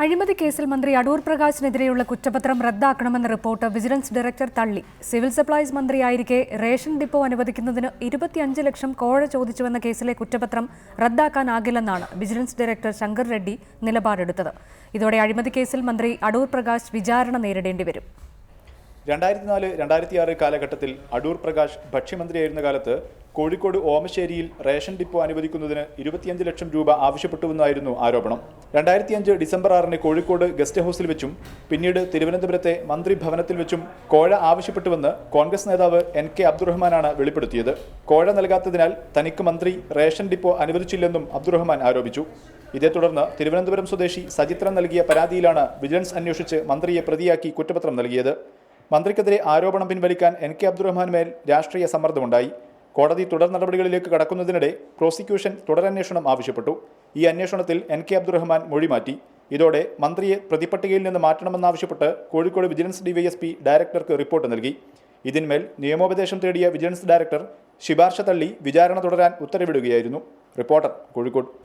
അഴിമതി കേസിൽ മന്ത്രി അടൂർ പ്രകാശിനെതിരെയുള്ള കുറ്റപത്രം റദ്ദാക്കണമെന്ന റിപ്പോർട്ട് വിജിലൻസ് ഡയറക്ടർ തള്ളി. സിവിൽ സപ്ലൈസ് മന്ത്രിയായിരിക്കെ റേഷൻ ഡിപ്പോ അനുവദിക്കുന്നതിന് 25 ലക്ഷം കോഴ ചോദിച്ചുവെന്ന കേസിലെ കുറ്റപത്രം റദ്ദാക്കാനാകില്ലെന്നാണ് വിജിലൻസ് ഡയറക്ടർ ശങ്കർ റെഡ്ഡി നിലപാടെടുത്തത്. ഇതോടെ അഴിമതി കേസിൽ മന്ത്രി അടൂർ പ്രകാശ് വിചാരണ നേരിടേണ്ടി വരും. 2004-2006 കാലഘട്ടത്തിൽ അടൂർ പ്രകാശ് ഭക്ഷ്യമന്ത്രിയായിരുന്ന കാലത്ത് കോഴിക്കോട് ഓമശ്ശേരിയിൽ റേഷൻ ഡിപ്പോ അനുവദിക്കുന്നതിന് 25 ലക്ഷം രൂപ ആവശ്യപ്പെട്ടുവെന്നായിരുന്നു ആരോപണം. 2005 ഡിസംബർ 6 കോഴിക്കോട് ഗസ്റ്റ് ഹൌസിൽ വെച്ചും പിന്നീട് തിരുവനന്തപുരത്തെ മന്ത്രിഭവനത്തിൽ വെച്ചും കോഴ ആവശ്യപ്പെട്ടുവെന്ന് കോൺഗ്രസ് നേതാവ് NK അബ്ദുറഹ്മാനാണ് വെളിപ്പെടുത്തിയത്. കോഴ നൽകാത്തതിനാൽ തനിക്ക് മന്ത്രി റേഷൻ ഡിപ്പോ അനുവദിച്ചില്ലെന്നും അബ്ദുറഹ്മാൻ ആരോപിച്ചു. ഇതേ തുടർന്ന് തിരുവനന്തപുരം സ്വദേശി സജിത്രൻ നൽകിയ പരാതിയിലാണ് വിജിലൻസ് അന്വേഷിച്ച് മന്ത്രിയെ പ്രതിയാക്കി കുറ്റപത്രം നൽകിയത്. മന്ത്രിക്കെതിരെ ആരോപണം പിൻവലിക്കാൻ NK അബ്ദുറഹ്മാൻ മേൽ രാഷ്ട്രീയ സമ്മർദ്ദമുണ്ടായി. കോടതി തുടർ നടപടികളിലേക്ക് കടക്കുന്നതിനിടെ പ്രോസിക്യൂഷൻ തുടരന്വേഷണം ആവശ്യപ്പെട്ടു. ഈ അന്വേഷണത്തിൽ NK അബ്ദുറഹ്മാൻ മൊഴി മാറ്റി. ഇതോടെ മന്ത്രിയെ പ്രതിപട്ടികയിൽ നിന്ന് മാറ്റണമെന്നാവശ്യപ്പെട്ട് കോഴിക്കോട് വിജിലൻസ് DYSP ഡയറക്ടർക്ക് റിപ്പോർട്ട് നൽകി. ഇതിന്മേൽ നിയമോപദേശം തേടിയ വിജിലൻസ് ഡയറക്ടർ ശുപാർശ തള്ളി വിചാരണ തുടരാൻ ഉത്തരവിടുകയായിരുന്നു. റിപ്പോർട്ടർ, കോഴിക്കോട്.